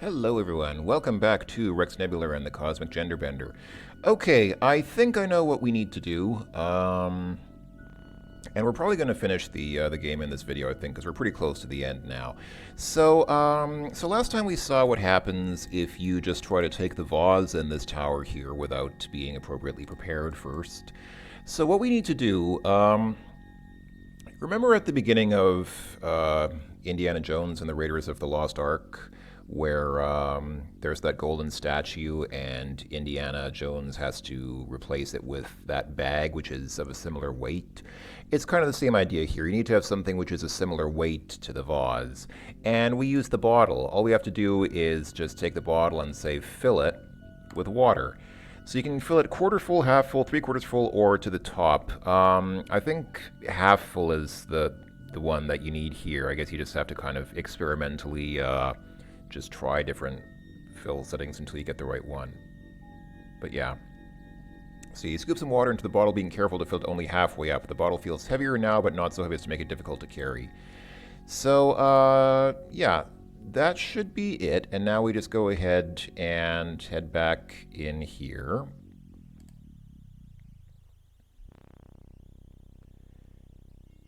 Hello everyone, welcome back to Rex Nebular and the Cosmic Gender Bender. Okay, I think I know what we need to do, and we're probably going to finish the game in this video, I think, because we're pretty close to the end now. So last time we saw what happens if you just try to take the vase in this tower here without being appropriately prepared first. So what we need to do, remember at the beginning of Indiana Jones and the Raiders of the Lost Ark, where there's that golden statue and Indiana Jones has to replace it with that bag, which is of a similar weight. It's kind of the same idea here. You need to have something which is a similar weight to the vase. And we use the bottle. All we have to do is just take the bottle and say, fill it with water. So you can fill it quarter full, half full, 3/4 full, or to the top. I think half full is the one that you need here. I guess you just have to kind of experimentally just try different fill settings until you get the right one. But yeah. So you scoop some water into the bottle, being careful to fill it only halfway up. The bottle feels heavier now, but not so heavy as to make it difficult to carry. So, yeah, that should be it. And now we just go ahead and head back in here.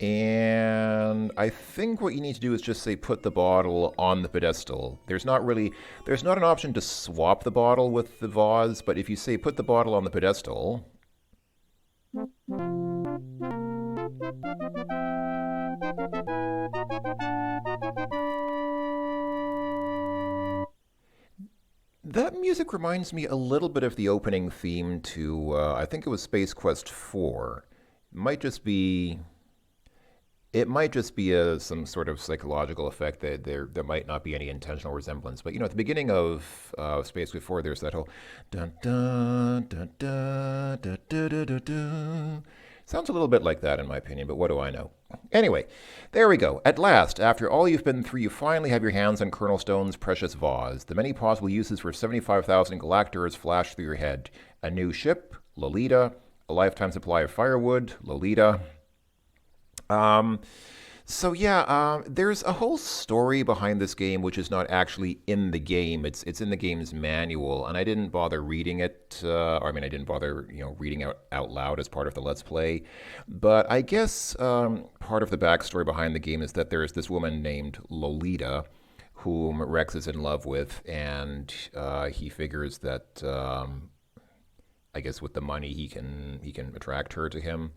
And I think what you need to do is just say put the bottle on the pedestal. There's not an option to swap the bottle with the vase, but if you say put the bottle on the pedestal, that music reminds me a little bit of the opening theme to, I think it was Space Quest 4. It might just be some sort of psychological effect that there might not be any intentional resemblance. But, at the beginning of Space Quest 4, there's that whole dun dun dun dun dun dun dun dun dun. Sounds a little bit like that in my opinion, but what do I know? Anyway, there we go. At last, after all you've been through, you finally have your hands on Colonel Stone's precious vase. The many possible uses for 75,000 galactors flash through your head. A new ship, Lolita. A lifetime supply of firewood, Lolita. There's a whole story behind this game which is not actually in the game. It's in the game's manual, and I didn't bother reading it. I didn't bother reading out loud as part of the Let's Play. But I guess part of the backstory behind the game is that there is this woman named Lolita, whom Rex is in love with, and he figures that I guess with the money he can attract her to him.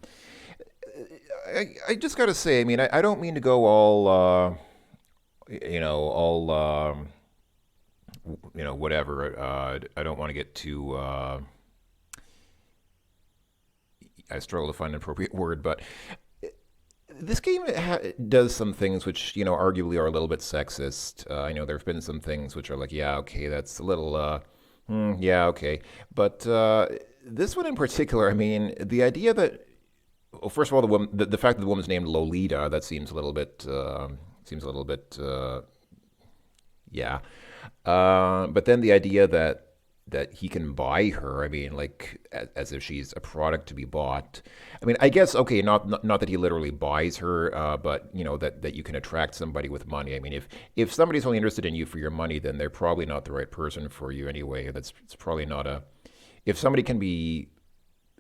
I just gotta say, I don't mean to go all, whatever. I don't want to get too, I struggle to find an appropriate word, but this game does some things which, arguably are a little bit sexist. I know there have been some things which are like, yeah, okay, that's a little, yeah, okay. But this one in particular, the idea that, well, first of all, the fact that the woman's named Lolita, that seems a little bit, yeah. But then the idea that he can buy her, as if she's a product to be bought. I guess, okay, not that he literally buys her, but, that you can attract somebody with money. If somebody's only interested in you for your money, then they're probably not the right person for you anyway. It's probably not if somebody can be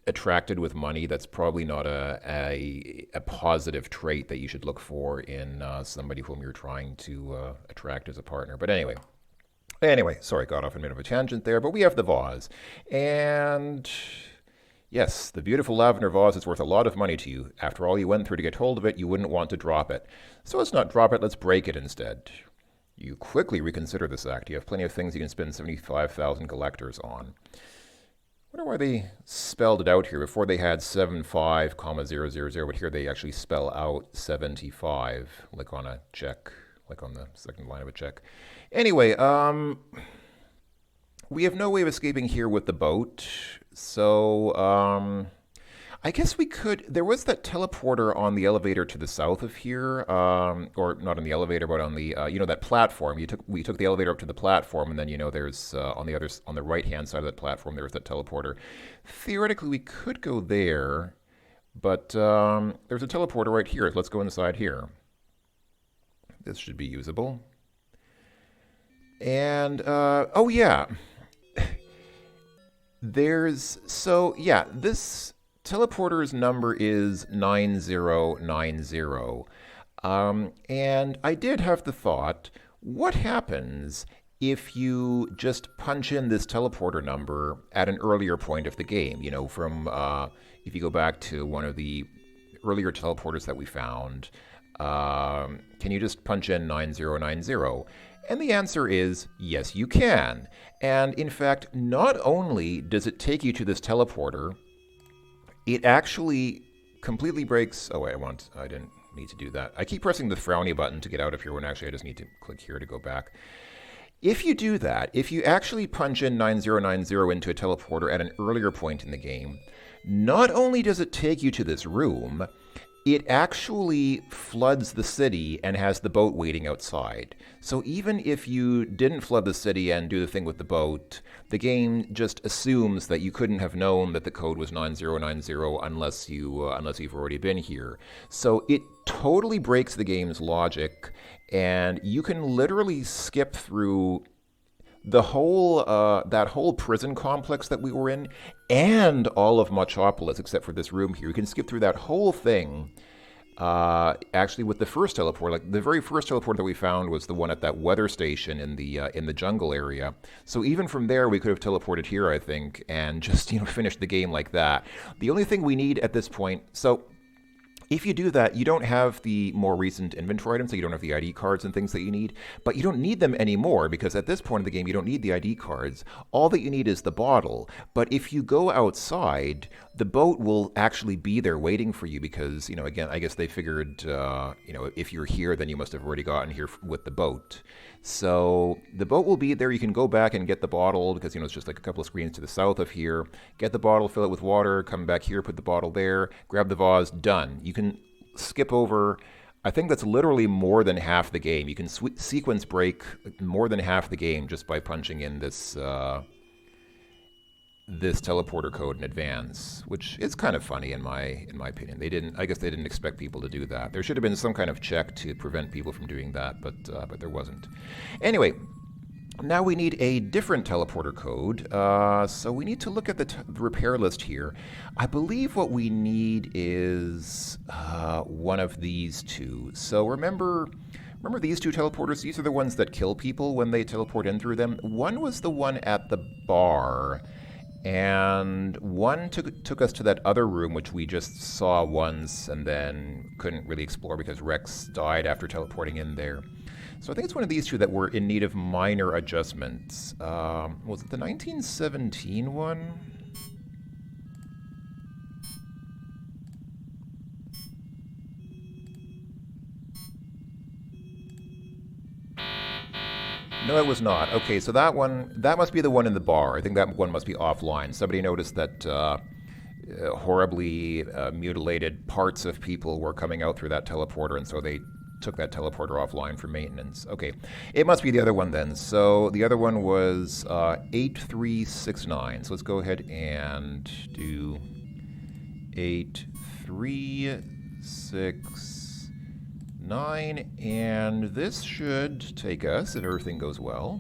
attracted with money, that's probably not a positive trait that you should look for in somebody whom you're trying to attract as a partner. But anyway, sorry, got off on a bit of a tangent there, but we have the vase. And yes, the beautiful lavender vase is worth a lot of money to you. After all you went through to get hold of it, you wouldn't want to drop it. So let's not drop it, let's break it instead. You quickly reconsider this act. You have plenty of things you can spend 75,000 galactors on. I wonder why they spelled it out here. Before they had 75,000, but here they actually spell out 75, like on a check, like on the second line of a check. Anyway, we have no way of escaping here with the boat, so I guess we could. There was that teleporter on the elevator to the south of here, or not on the elevator, but on the that platform. We took the elevator up to the platform, and then there's on the right hand side of that platform there's that teleporter. Theoretically, we could go there, but there's a teleporter right here. Let's go inside here. This should be usable. And oh yeah, this teleporter's number is 9090. And I did have the thought, what happens if you just punch in this teleporter number at an earlier point of the game? You know, from if you go back to one of the earlier teleporters that we found, can you just punch in 9090? And the answer is yes, you can. And in fact, not only does it take you to this teleporter, it actually completely breaks. Oh, wait, I didn't need to do that. I keep pressing the frowny button to get out of here when actually I just need to click here to go back. If you do that, if you actually punch in 9090 into a teleporter at an earlier point in the game, not only does it take you to this room, it actually floods the city and has the boat waiting outside. So even if you didn't flood the city and do the thing with the boat, the game just assumes that you couldn't have known that the code was 9090 unless you've already been here. So it totally breaks the game's logic, and you can literally skip through the whole that whole prison complex that we were in, and all of Metropolis except for this room here. You can skip through that whole thing. Actually, with the first teleport, like the very first teleport that we found was the one at that weather station in the jungle area. So even from there, we could have teleported here, I think, and just finished the game like that. The only thing we need at this point, so. If you do that, you don't have the more recent inventory items, so you don't have the ID cards and things that you need, but you don't need them anymore because at this point in the game, you don't need the ID cards. All that you need is the bottle. But if you go outside, the boat will actually be there waiting for you because, again, I guess they figured, if you're here, then you must have already gotten here with the boat. So the boat will be there. You can go back and get the bottle because, it's just like a couple of screens to the south of here. Get the bottle, fill it with water, come back here, put the bottle there, grab the vase, done. You can skip over, I think that's literally more than half the game. You can sequence break more than half the game just by punching in this teleporter code in advance, which is kind of funny in my opinion. I guess they didn't expect people to do that. There should have been some kind of check to prevent people from doing that, but there wasn't. Anyway, now we need a different teleporter code. So we need to look at the repair list here. I believe what we need is one of these two. So remember these two teleporters? These are the ones that kill people when they teleport in through them. One was the one at the bar, and one took us to that other room, which we just saw once and then couldn't really explore because Rex died after teleporting in there. So I think it's one of these two that were in need of minor adjustments. Was it the 1917 one? No, it was not. Okay, so that must be the one in the bar. I think that one must be offline. Somebody noticed that horribly mutilated parts of people were coming out through that teleporter, and so they took that teleporter offline for maintenance. Okay, it must be the other one then. So the other one was 8369. So let's go ahead and do 8369, and this should take us, if everything goes well.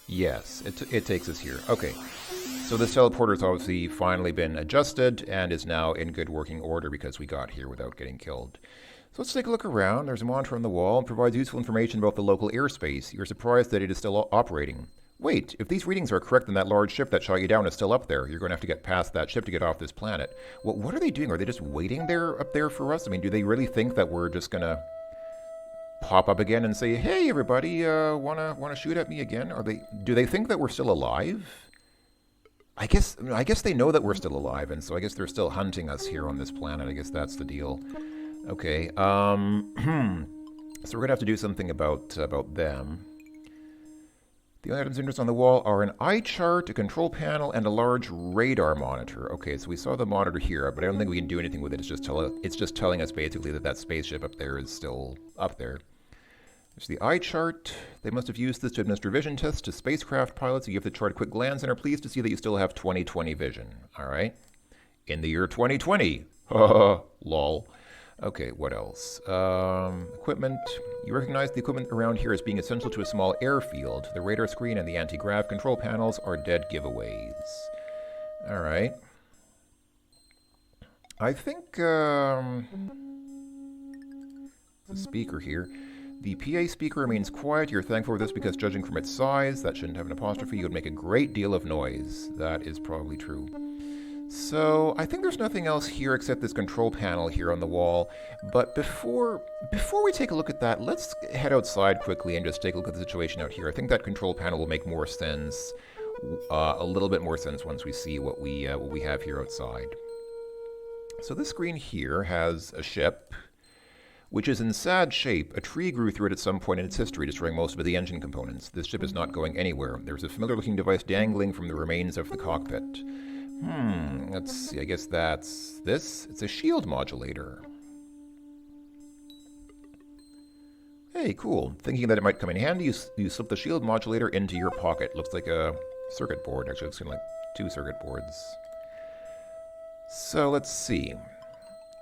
Yes, it takes us here. Okay. So this teleporter has obviously finally been adjusted and is now in good working order because we got here without getting killed. So let's take a look around. There's a monitor on the wall and provides useful information about the local airspace. You're surprised that it is still operating. Wait, if these readings are correct, then that large ship that shot you down is still up there. You're going to have to get past that ship to get off this planet. Well, what are they doing? Are they just waiting up there for us? I mean, do they really think that we're just going to pop up again and say, "Hey, everybody, wanna shoot at me again?" Do they think that we're still alive? I guess they know that we're still alive, and so I guess they're still hunting us here on this planet. I guess that's the deal. Okay. So we're gonna have to do something about them. The only items of interest on the wall are an eye chart, a control panel, and a large radar monitor. Okay, so we saw the monitor here, but I don't think we can do anything with it. It's just telling us basically that spaceship up there is still up there. There's the eye chart. They must have used this to administer vision tests to spacecraft pilots. You give the chart a quick glance and are pleased to see that you still have 20/20 vision. All right. In the year 2020. Lol. Okay, what else? Equipment. You recognize the equipment around here as being essential to a small airfield. The radar screen and the anti-grav control panels are dead giveaways. All right. I think the speaker here. The PA speaker remains quiet. You're thankful for this because judging from its size, that shouldn't have an apostrophe, you would make a great deal of noise. That is probably true. So I think there's nothing else here except this control panel here on the wall. But before we take a look at that, let's head outside quickly and just take a look at the situation out here. I think that control panel will make more sense, a little bit more sense once we see what we have here outside. So this screen here has a ship, which is in sad shape. A tree grew through it at some point in its history, destroying most of the engine components. This ship is not going anywhere. There's a familiar-looking device dangling from the remains of the cockpit. Let's see, I guess that's this. It's a shield modulator. Hey, cool. Thinking that it might come in handy, you slip the shield modulator into your pocket. Looks like a circuit board. Actually, looks kind of like 2 circuit boards. So, let's see.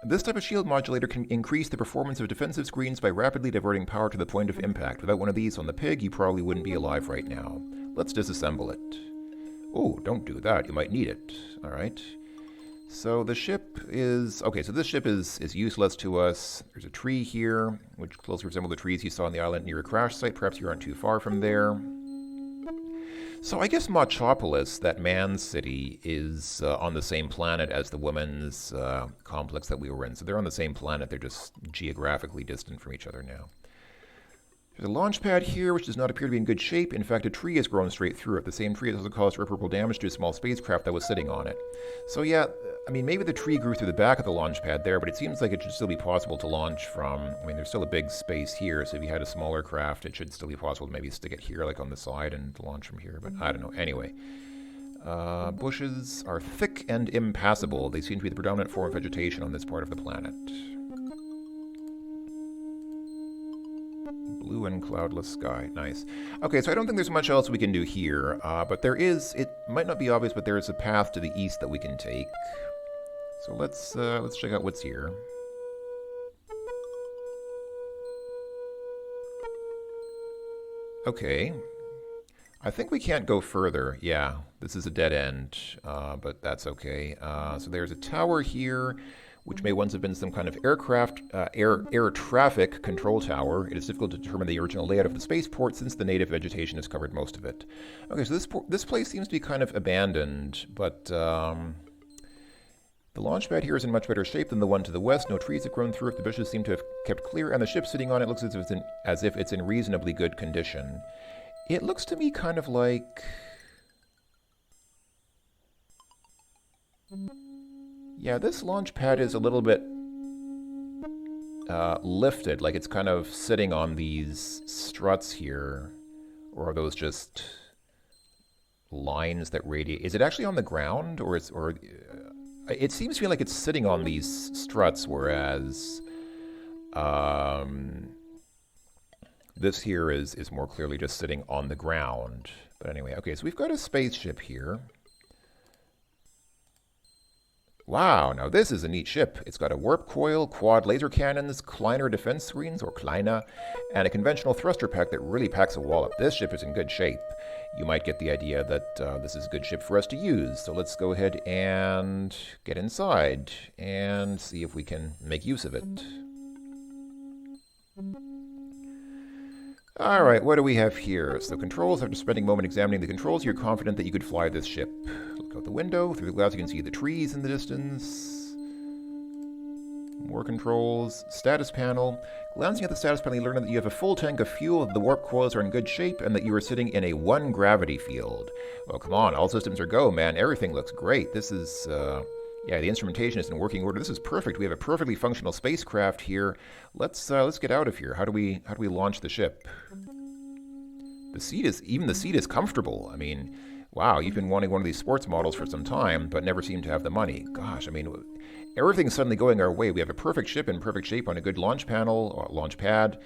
This type of shield modulator can increase the performance of defensive screens by rapidly diverting power to the point of impact. Without one of these on the pig, you probably wouldn't be alive right now. Let's disassemble it. Oh, don't do that. You might need it. All right. So the ship is... Okay, so this ship is useless to us. There's a tree here, which closely resembles the trees you saw on the island near a crash site. Perhaps you aren't too far from there. So I guess Machopolis, that man's city, is on the same planet as the women's complex that we were in. So they're on the same planet. They're just geographically distant from each other now. There's a launch pad here, which does not appear to be in good shape. In fact, a tree has grown straight through it. The same tree has also caused irreparable damage to a small spacecraft that was sitting on it. So yeah, I mean, maybe the tree grew through the back of the launch pad there, but it seems like it should still be possible to launch from... I mean, there's still a big space here, so if you had a smaller craft, it should still be possible to maybe stick it here, like on the side, and launch from here, but I don't know. Anyway. Bushes are thick and impassable. They seem to be the predominant form of vegetation on this part of the planet. Blue and cloudless sky. Nice. Okay, so I don't think there's much else we can do here, but there is, it might not be obvious, but there is a path to the east that we can take. So let's check out what's here. Okay. I think we can't go further. Yeah, this is a dead end, but that's okay. So there's a tower here, which may once have been some kind of air traffic control tower. It is difficult to determine the original layout of the spaceport since the native vegetation has covered most of it. Okay, so this place seems to be kind of abandoned, but the launch pad here is in much better shape than the one to the west. No trees have grown through it. The bushes seem to have kept clear, and the ship sitting on it looks as if it's in reasonably good condition. It looks to me kind of like... Yeah, this launch pad is a little bit lifted, like it's kind of sitting on these struts here. Or are those just lines that radiate? Is it actually on the ground, or it seems to me like it's sitting on these struts, whereas this here is more clearly just sitting on the ground. But anyway, okay, so we've got a spaceship here. Wow, now this is a neat ship. It's got a warp coil, quad laser cannons, Kleiner defense screens, or Kleiner, and a conventional thruster pack that really packs a wallop. This ship is in good shape. You might get the idea that this is a good ship for us to use. So let's go ahead and get inside and see if we can make use of it. Alright, what do we have here? So controls, after spending a moment examining the controls, you're confident that you could fly this ship. Look out the window. Through the glass you can see the trees in the distance. More controls. Status panel. Glancing at the status panel, you learn that you have a full tank of fuel, that the warp coils are in good shape, and that you are sitting in a 1 gravity field. Well, come on, all systems are go, man. Everything looks great. This is... Yeah, the instrumentation is in working order. This is perfect. We have a perfectly functional spacecraft here. Let's get out of here. How do we launch the ship? Even the seat is comfortable. I mean, wow, you've been wanting one of these sports models for some time, but never seem to have the money. Gosh, I mean, everything's suddenly going our way. We have a perfect ship in perfect shape on a good launch panel or launch pad.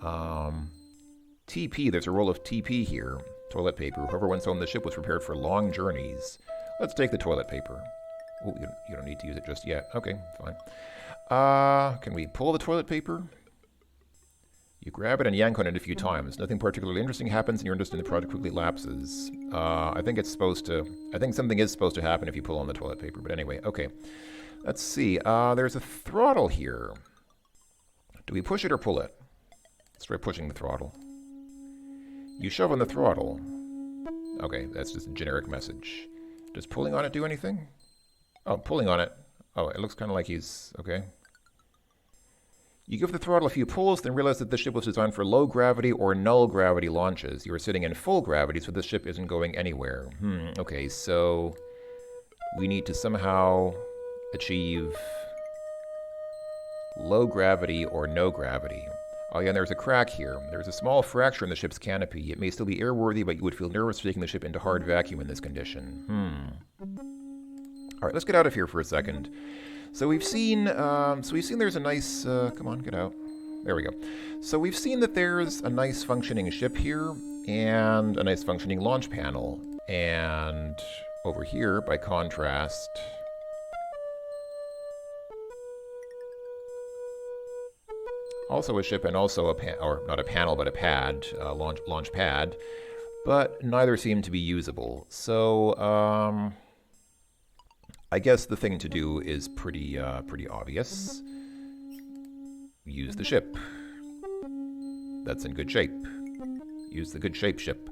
TP, there's a roll of TP here. Toilet paper. Whoever once owned the ship was prepared for long journeys. Let's take the toilet paper. Oh, you don't need to use it just yet. Okay, fine. Can we pull the toilet paper? You grab it and yank on it a few times. Nothing particularly interesting happens, and your interest in the project quickly lapses. I think it's supposed to. I think something is supposed to happen if you pull on the toilet paper. But anyway, okay. Let's see. There's a throttle here. Do we push it or pull it? Let's try pushing the throttle. You shove on the throttle. Okay, that's just a generic message. Does pulling on it do anything? Oh, pulling on it. Oh, it looks kind of like he's... Okay. You give the throttle a few pulls, then realize that the ship was designed for low gravity or null gravity launches. You are sitting in full gravity, so this ship isn't going anywhere. Okay, so we need to somehow achieve low gravity or no gravity. Oh yeah, and there's a crack here. There's a small fracture in the ship's canopy. It may still be airworthy, but you would feel nervous taking the ship into hard vacuum in this condition. All right, let's get out of here for a second. So we've seen there's a nice, come on, get out. There we go. So we've seen that there's a nice functioning ship here and a nice functioning launch panel. And over here, by contrast, also a ship and also or not a panel, but a pad, launch pad, but neither seem to be usable. So, I guess the thing to do is pretty obvious. Use the ship. That's in good shape. Use the good shape ship.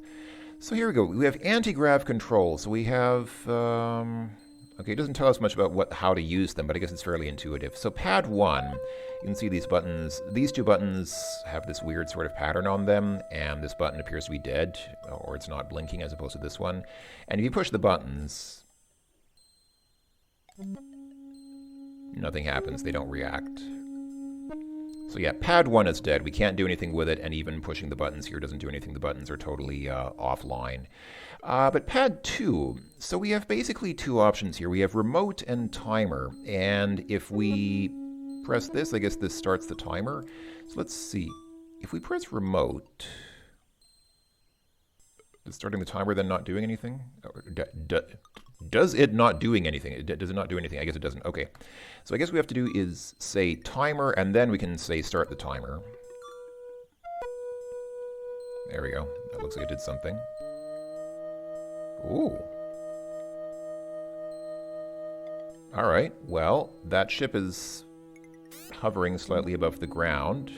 So here we go. We have anti-grav control. So we have, okay, it doesn't tell us much about how to use them, but I guess it's fairly intuitive. So pad 1, you can see these buttons. These two buttons have this weird sort of pattern on them, and this button appears to be dead, or it's not blinking as opposed to this one. And if you push the buttons, nothing happens. They don't react. So yeah, pad 1 is dead. We can't do anything with it, and even pushing the buttons here doesn't do anything. The buttons are totally offline. But pad 2, so we have basically two options here. We have remote and timer, and if we press this, I guess this starts the timer. So let's see. If we press remote, is starting the timer then not doing anything? Does it not doing anything? Does it not do anything? I guess it doesn't. Okay. So I guess what we have to do is say timer, and then we can say start the timer. There we go. That looks like it did something. Ooh. All right. Well, that ship is hovering slightly above the ground.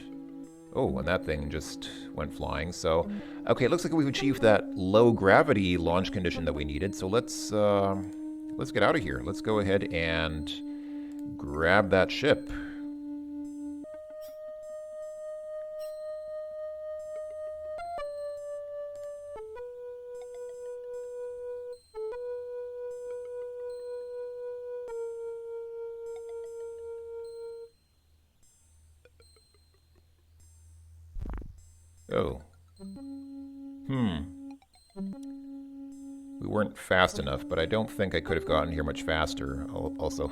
Oh, and that thing just went flying. So, okay, it looks like we've achieved that low gravity launch condition that we needed. So let's get out of here. Let's go ahead and grab that ship. Oh. We weren't fast enough, but I don't think I could have gotten here much faster. Also,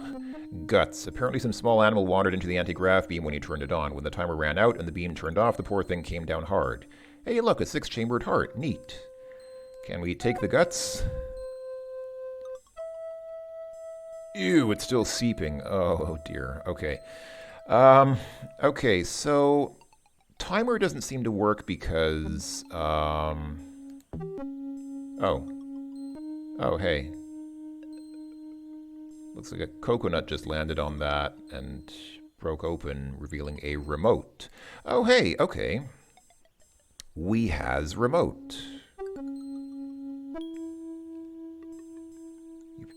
guts. Apparently some small animal wandered into the anti-grav beam when he turned it on. When the timer ran out and the beam turned off, the poor thing came down hard. Hey, look, a 6-chambered heart. Neat. Can we take the guts? Ew, it's still seeping. Oh dear. Okay. Okay, so timer doesn't seem to work because, Oh, hey. Looks like a coconut just landed on that and broke open, revealing a remote. Oh, hey, okay. We has remote.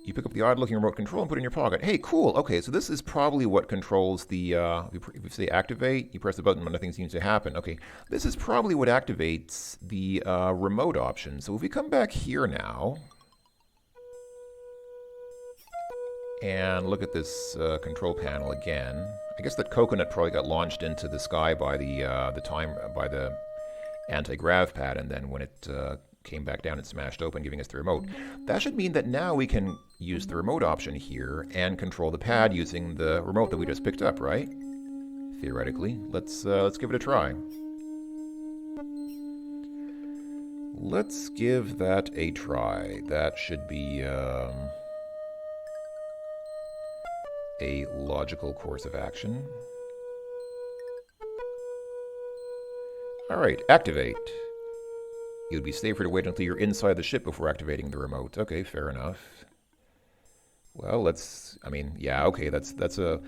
You pick up the odd-looking remote control and put it in your pocket. Hey, cool. Okay, so this is probably what controls the, if you say activate, you press the button when nothing seems to happen. Okay, this is probably what activates the remote option. So if we come back here now and look at this control panel again, I guess that coconut probably got launched into the sky by the anti-grav pad, and then when it came back down and smashed open, giving us the remote. That should mean that now we can use the remote option here and control the pad using the remote that we just picked up, right? Theoretically. Let's give it a try. Let's give that a try. That should be a logical course of action. All right, activate. It would be safer to wait until you're inside the ship before activating the remote. Okay, fair enough. Well, okay, that's a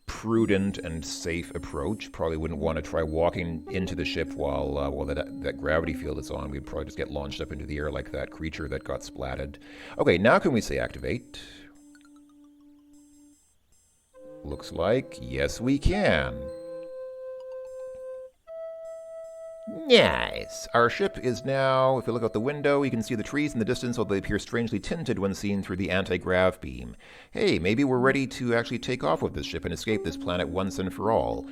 prudent and safe approach. Probably wouldn't want to try walking into the ship while that gravity field is on. We'd probably just get launched up into the air like that creature that got splatted. Okay, now can we say activate? Looks like yes we can. Nice. Our ship is now, if you look out the window, you can see the trees in the distance, although they appear strangely tinted when seen through the anti-grav beam. Hey, maybe we're ready to actually take off with this ship and escape this planet once and for all.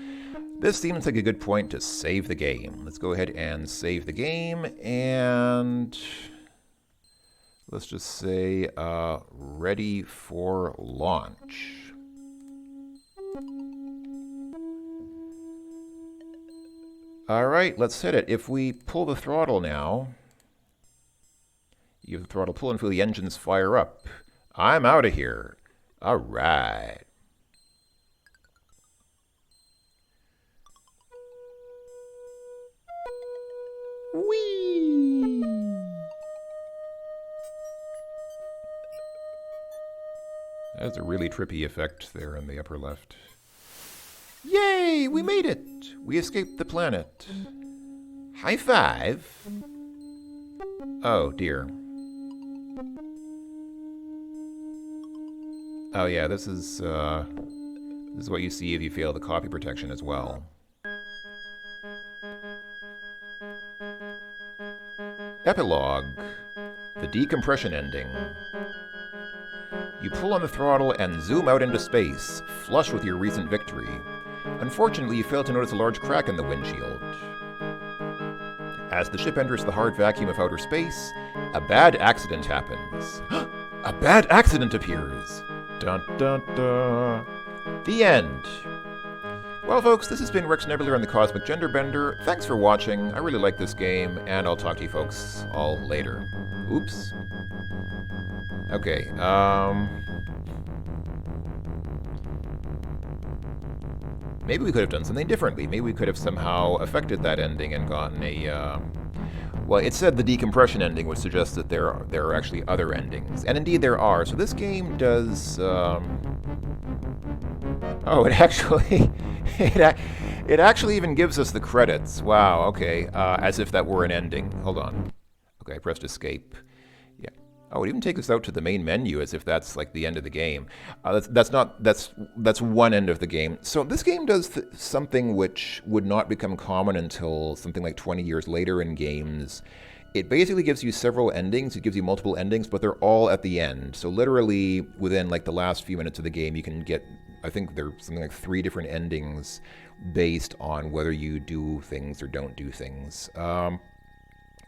This seems like a good point to save the game. Let's go ahead and save the game, and let's just say ready for launch. All right, let's hit it. If we pull the throttle now, you have the throttle pull and feel the engines fire up. I'm out of here. All right. Whee! That's a really trippy effect there in the upper left. Yay! We made it! We escaped the planet. High five! Oh, dear. Oh, yeah, this is what you see if you fail the copy protection as well. Epilogue. The decompression ending. You pull on the throttle and zoom out into space, flush with your recent victory. Unfortunately, you fail to notice a large crack in the windshield. As the ship enters the hard vacuum of outer space, a bad accident happens. A bad accident appears! Dun dun dun. The end. Well, folks, this has been Rex Nebular and the Cosmic Gender Bender. Thanks for watching. I really like this game, and I'll talk to you folks all later. Oops. Okay, maybe we could have done something differently. Maybe we could have somehow affected that ending and gotten a, well, it said the decompression ending would suggest that there are actually other endings. And indeed there are. So this game does, oh, it actually, it actually even gives us the credits. Wow, okay, as if that were an ending. Hold on. Okay, I pressed escape. Yeah. Oh, it even takes us out to the main menu as if that's like the end of the game. That's one end of the game. So this game does something which would not become common until something like 20 years later in games. It basically gives you several endings. It gives you multiple endings, but they're all at the end. So literally within like the last few minutes of the game, you can get, I think there's something like 3 different endings based on whether you do things or don't do things.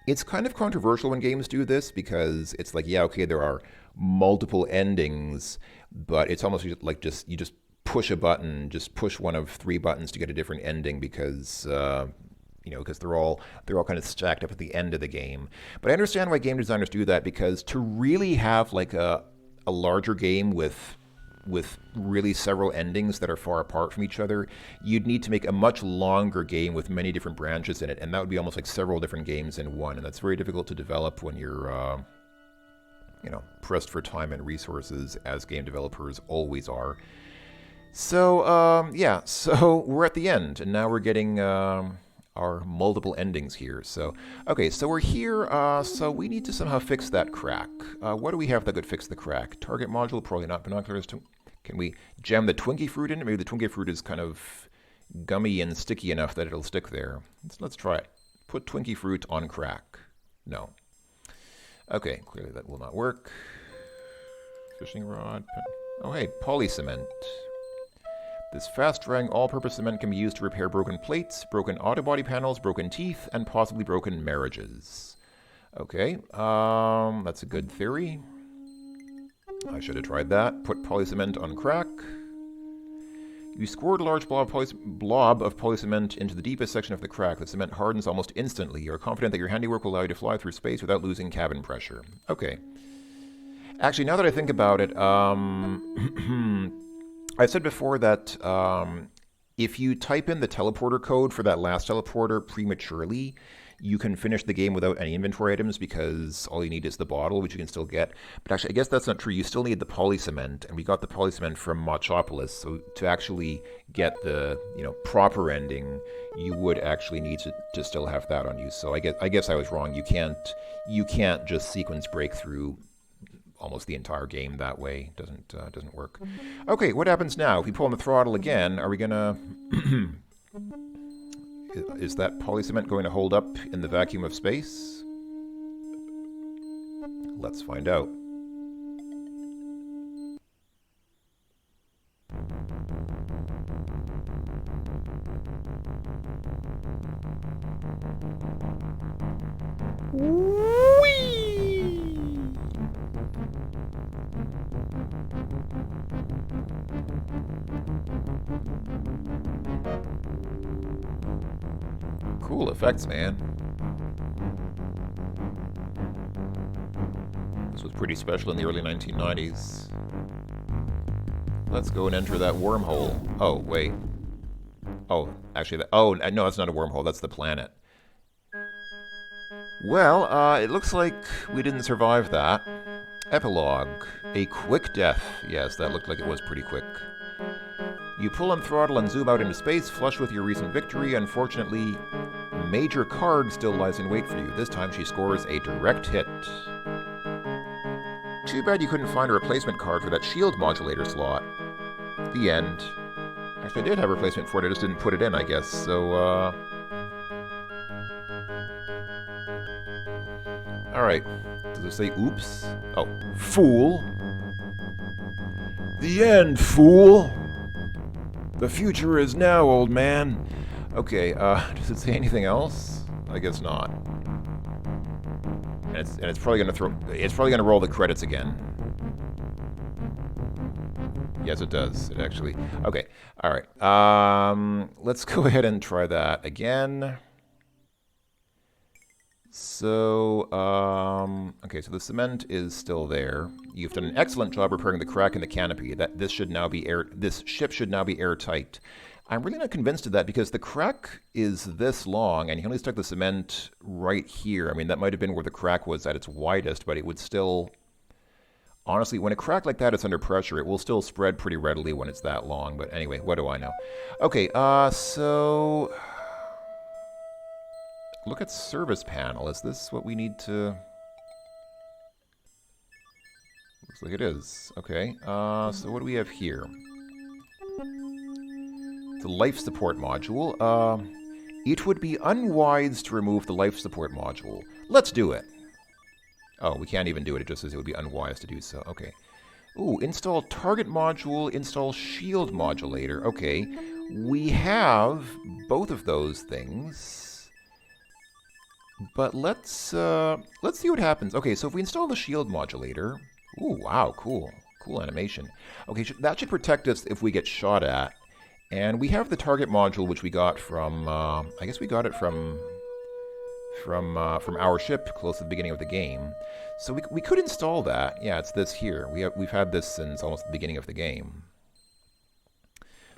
It's kind of controversial when games do this because it's like, yeah, okay, there are multiple endings, but it's almost like you just push a button, just push one of 3 buttons to get a different ending because because they're all kind of stacked up at the end of the game. But I understand why game designers do that, because to really have like a larger game with really several endings that are far apart from each other, you'd need to make a much longer game with many different branches in it, and that would be almost like several different games in one, and that's very difficult to develop when you're pressed for time and resources, as game developers always are. So yeah, so we're at the end, and now we're getting our multiple endings here. So okay, so we're here, so we need to somehow fix that crack. What do we have that could fix the crack? Target module, probably not. Binoculars. Can we jam the Twinkie fruit in? Maybe the Twinkie fruit is kind of gummy and sticky enough that it'll stick there. Let's try it. Put Twinkie fruit on crack. No. Okay, clearly that will not work. Fishing rod. Oh hey, polycement. This fast-drying all-purpose cement can be used to repair broken plates, broken autobody panels, broken teeth, and possibly broken marriages. Okay, that's a good theory. I should have tried that. Put polycement on crack. You squirt a large blob of polycement into the deepest section of the crack. The cement hardens almost instantly. You are confident that your handiwork will allow you to fly through space without losing cabin pressure. Okay. Actually, now that I think about it, I said before that if you type in the teleporter code for that last teleporter prematurely, you can finish the game without any inventory items because all you need is the bottle, which you can still get. But actually, I guess that's not true. You still need the polycement, and we got the polycement from Machopolis. So to actually get the proper ending, you would actually need to still have that on you. So I guess I was wrong. You can't just sequence break through almost the entire game that way. Doesn't work. Okay, what happens now? If we pull on the throttle again, are we gonna? Is that polycement going to hold up in the vacuum of space? Let's find out. Cool effects, man. This was pretty special in the early 1990s. Let's go and enter that wormhole. Oh, wait. Oh, actually, no, that's not a wormhole. That's the planet. Well, it looks like we didn't survive that. Epilogue. A quick death. Yes, that looked like it was pretty quick. You pull on throttle and zoom out into space, flush with your recent victory. Unfortunately, Major Karg still lies in wait for you. This time she scores a direct hit. Too bad you couldn't find a replacement card for that shield modulator slot. The end. Actually, I did have a replacement for it, I just didn't put it in, I guess. So, alright. Does it say oops? Oh, fool. The end, fool! The future is now, old man. Okay, does it say anything else? I guess not. And it's probably gonna roll the credits again. Yes, it does. It actually. Okay. All right. Let's go ahead and try that again. So, okay, so the cement is still there. You've done an excellent job repairing the crack in the canopy. This ship should now be airtight. I'm really not convinced of that because the crack is this long, and you only stuck the cement right here. I mean, that might have been where the crack was at its widest, but it would still... Honestly, when a crack like that is under pressure, it will still spread pretty readily when it's that long. But anyway, what do I know? Okay, so... Look at service panel. Is this what we need to... Looks like it is. Okay, so what do we have here? The life support module. It would be unwise to remove the life support module. Let's do it. Oh, we can't even do it. It just says it would be unwise to do so. Okay. Ooh, install target module, install shield modulator. Okay. We have both of those things. But let's see what happens. Okay, so if we install the shield modulator... Ooh, wow, cool. Cool animation. Okay, that should protect us if we get shot at. And we have the target module, which we got from, I guess we got it from our ship close to the beginning of the game. So we could install that. Yeah, it's this here. We've had this since almost the beginning of the game.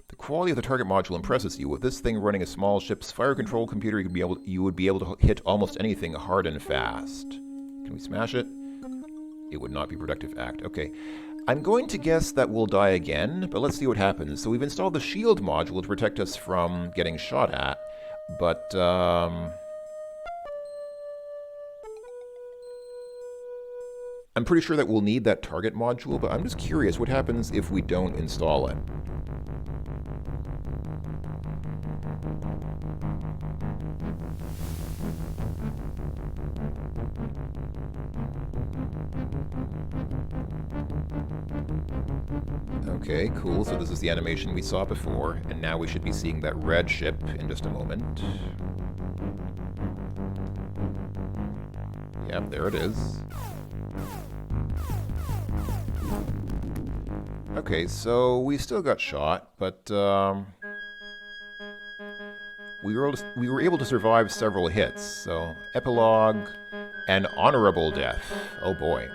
The quality of the target module impresses you. With this thing running a small ship's fire control computer, you would be able to hit almost anything hard and fast. Can we smash it? It would not be a productive act. Okay. I'm going to guess that we'll die again, but let's see what happens. So we've installed the shield module to protect us from getting shot at, but I'm pretty sure that we'll need that target module, but I'm just curious what happens if we don't install it. Okay, cool. So this is the animation we saw before, and now we should be seeing that red ship in just a moment. Yep, there it is. Okay, so we still got shot, but we were able to survive several hits. So epilogue, an honorable death. Oh boy.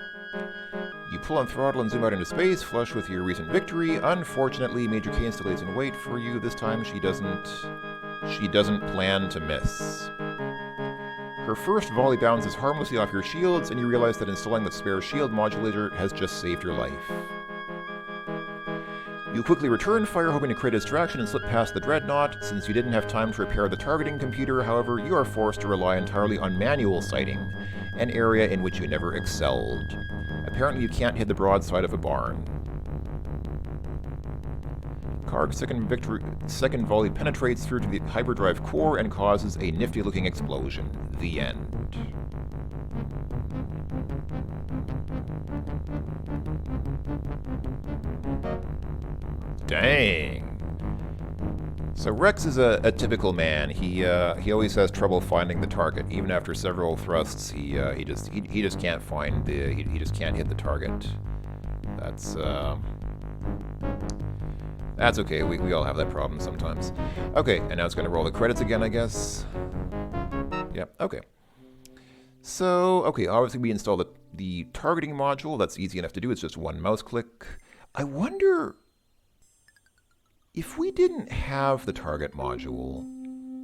You pull on throttle and zoom out into space, flush with your recent victory. Unfortunately, Major Kane still lays in wait for you. This time she doesn't plan to miss. Her first volley bounces harmlessly off your shields, and you realize that installing the spare shield modulator has just saved your life. You quickly return fire, hoping to create a distraction and slip past the dreadnought. Since you didn't have time to repair the targeting computer, however, you are forced to rely entirely on manual sighting, an area in which you never excelled. Apparently you can't hit the broadside of a barn. Karg's second volley penetrates through to the hyperdrive core and causes a nifty-looking explosion. The end. Dang. So Rex is a typical man. He always has trouble finding the target. Even after several thrusts, he just can't find he just can't hit the target. That's okay. We all have that problem sometimes. Okay, and now it's going to roll the credits again, I guess. Yep. Okay. So obviously we install the targeting module. That's easy enough to do. It's just one mouse click. I wonder, if we didn't have the target module,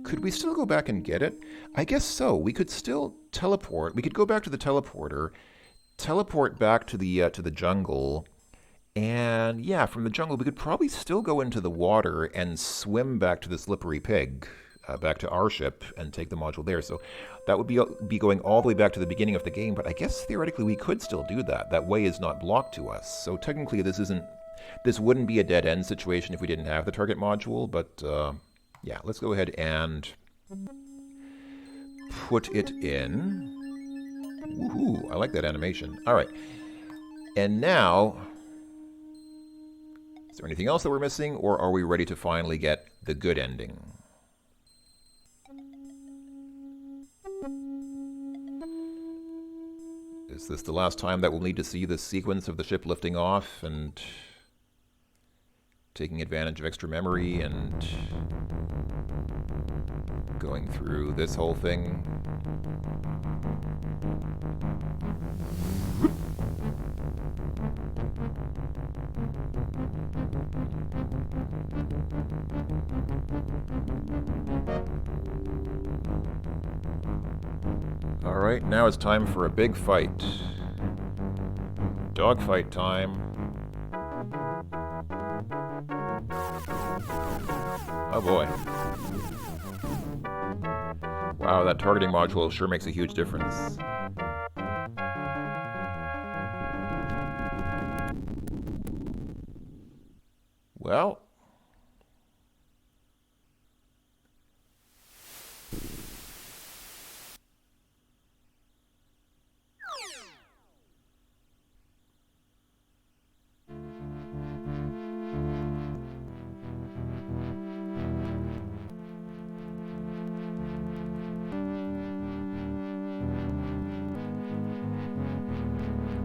could we still go back and get it? I guess so. We could still teleport. We could go back to the teleporter, teleport back to the jungle, and yeah, from the jungle we could probably still go into the water and swim back to the Slippery Pig, back to our ship, and take the module there. So that would be going all the way back to the beginning of the game, but I guess theoretically we could still do that. That way is not blocked to us. So technically this wouldn't be a dead-end situation if we didn't have the target module, but yeah, let's go ahead and put it in. Woohoo, I like that animation. All right, and now, is there anything else that we're missing, or are we ready to finally get the good ending? Is this the last time that we'll need to see this sequence of the ship lifting off and taking advantage of extra memory and going through this whole thing? Alright, now it's time for a big fight. Dogfight time. Oh boy. Wow, that targeting module sure makes a huge difference. Well,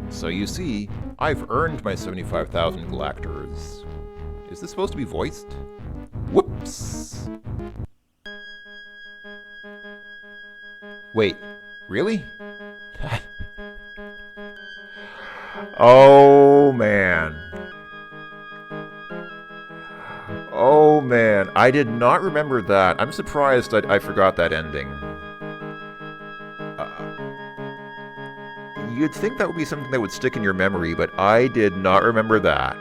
so you see, I've earned my 75,000 galactors. Is this supposed to be voiced? Whoops! Wait, really? Oh man. Oh man, I did not remember that. I'm surprised I forgot that ending. You'd think that would be something that would stick in your memory, but I did not remember that.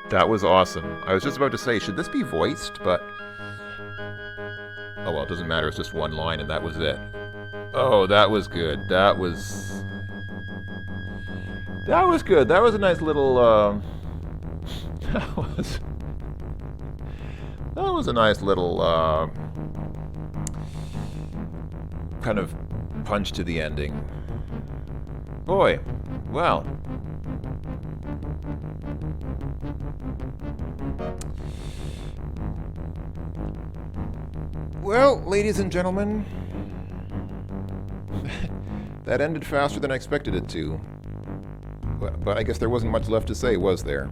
That was awesome. I was just about to say, should this be voiced? But oh well, it doesn't matter. It's just one line and that was it. Oh, that was good. That was good. That was a nice little that was a nice little kind of punch to the ending. Boy, well. Well, ladies and gentlemen, that ended faster than I expected it to. But I guess there wasn't much left to say, was there?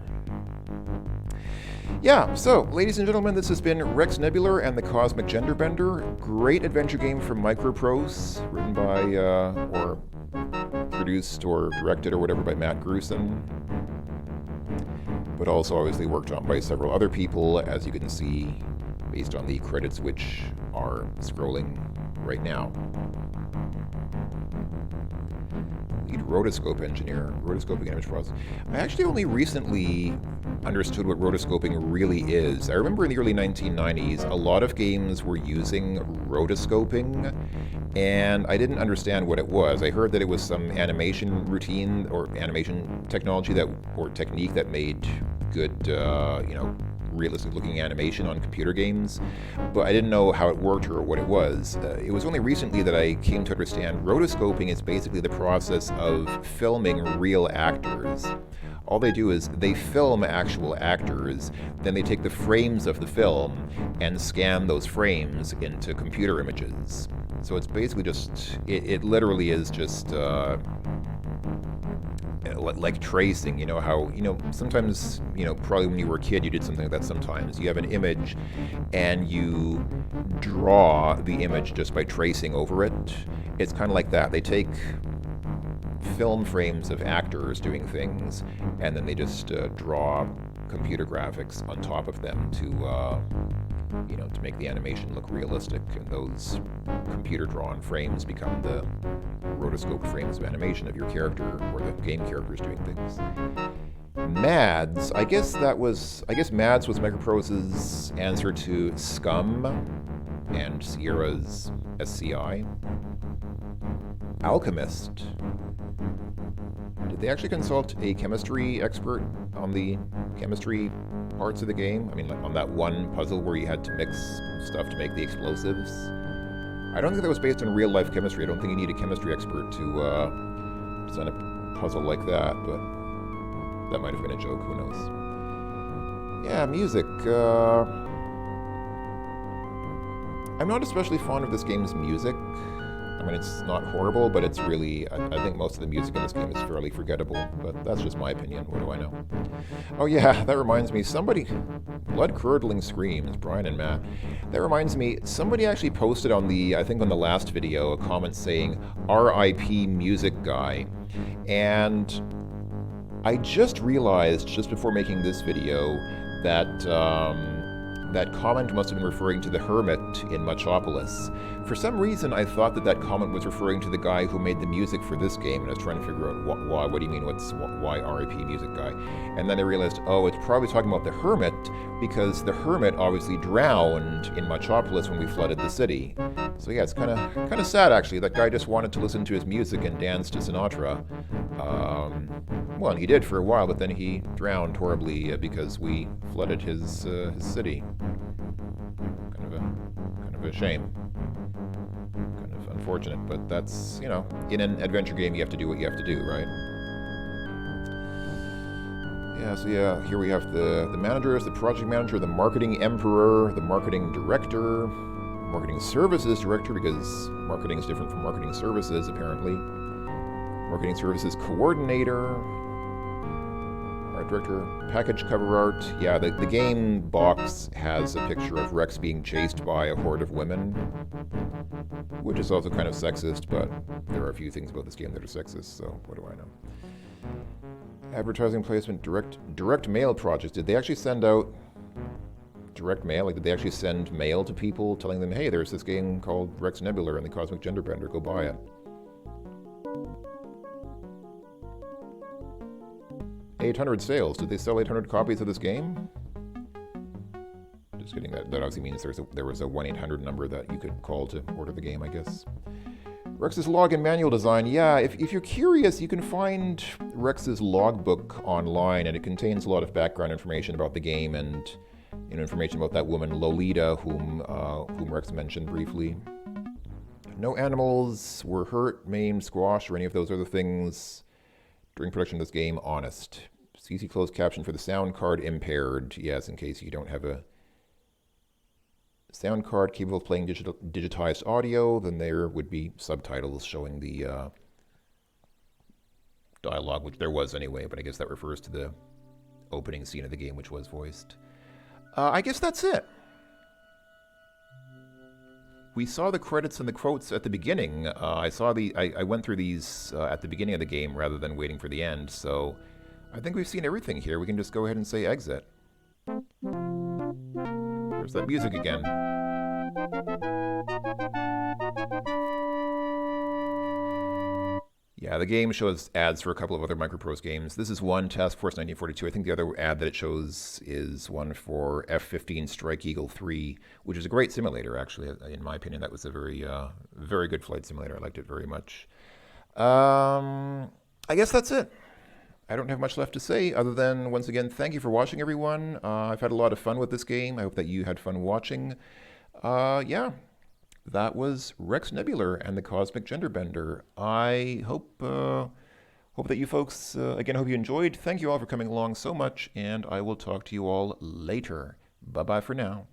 Yeah, so, ladies and gentlemen, this has been Rex Nebular and the Cosmic Gender Bender. Great adventure game from Microprose, written by, or produced or directed or whatever by Matt Gruson, but also obviously worked on by several other people, as you can see based on the credits which are scrolling right now. Lead rotoscope engineer, rotoscoping image process. I actually only recently understood what rotoscoping really is. I remember in the early 1990s, a lot of games were using rotoscoping, and I didn't understand what it was. I heard that it was some animation routine or animation technology or technique that made good, realistic looking animation on computer games, but I didn't know how it worked or what it was. It was only recently that I came to understand rotoscoping is basically the process of filming real actors. All they do is they film actual actors, then they take the frames of the film and scan those frames into computer images. So it's basically just, it literally is just like tracing, how, sometimes, probably when you were a kid, you did something like that sometimes. You have an image and you draw the image just by tracing over it. It's kind of like that. They take film frames of actors doing things, and then they just draw computer graphics on top of them to make the animation look realistic, and those computer-drawn frames become the rotoscope frames of animation of your character or the game characters doing things. MADS, I guess MADS was Microprose's answer to SCUM and Sierra's SCI. Alchemist. Did they actually consult a chemistry expert on the chemistry parts of the game? I mean, like on that one puzzle where you had to mix stuff to make the explosives? I don't think that was based on real-life chemistry. I don't think you need a chemistry expert to design a puzzle like that, but that might have been a joke. Who knows? Yeah, music. I'm not especially fond of this game's music. I mean, it's not horrible, but it's really, I think most of the music in this game is fairly forgettable, but that's just my opinion. What do I know? Oh yeah, that reminds me, blood-curdling screams, Brian and Matt. That reminds me, somebody actually posted on the last video, a comment saying, RIP music guy. And I just realized, just before making this video, that that comment must have been referring to the Hermit in Metropolis. For some reason, I thought that comment was referring to the guy who made the music for this game, and I was trying to figure out why. What do you mean? Why RIP music guy? And then I realized, oh, it's probably talking about the Hermit, because the Hermit obviously drowned in Metropolis when we flooded the city. So yeah, it's kind of sad actually. That guy just wanted to listen to his music and dance to Sinatra. Well, he did for a while, but then he drowned horribly because we flooded his city. Kind of a shame. Kind of unfortunate, but that's, in an adventure game you have to do what you have to do, right? Yeah, so yeah, here we have the managers, the project manager, the marketing emperor, the marketing director, marketing services director, because marketing is different from marketing services, apparently. Marketing services coordinator, art director, package cover art. Yeah, the game box has a picture of Rex being chased by a horde of women, which is also kind of sexist, but there are a few things about this game that are sexist, so what do I know? Advertising placement, direct mail projects. Did they actually send out direct mail? Like, did they actually send mail to people telling them, hey, there's this game called Rex Nebular and the Cosmic Gender Bender, go buy it? 800 sales. Did they sell 800 copies of this game? Just kidding. That obviously means there was a 1-800 number that you could call to order the game, I guess. Rex's login manual design. Yeah, if you're curious, you can find Rex's logbook online, and it contains a lot of background information about the game and information about that woman Lolita, whom Rex mentioned briefly. No animals were hurt, maimed, squashed, or any of those other things during production of this game. Honest. CC closed caption for the sound card impaired. Yes, in case you don't have a sound card capable of playing digitized audio, then there would be subtitles showing the dialogue, which there was anyway, but I guess that refers to the opening scene of the game, which was voiced. I guess that's it. we saw the credits and the quotes at the beginning. I went through these at the beginning of the game rather than waiting for the end. So I think we've seen everything here. We can just go ahead and say exit. There's that music again. Yeah, the game shows ads for a couple of other Microprose games. This is one, Task Force 1942. I think the other ad that it shows is one for F-15 Strike Eagle 3, which is a great simulator, actually. In my opinion, that was a very good flight simulator. I liked it very much. I guess that's it. I don't have much left to say other than, once again, thank you for watching, everyone. I've had a lot of fun with this game. I hope that you had fun watching. Yeah, that was Rex Nebular and the Cosmic Genderbender. I hope that you folks, again, hope you enjoyed. Thank you all for coming along so much, and I will talk to you all later. Bye-bye for now.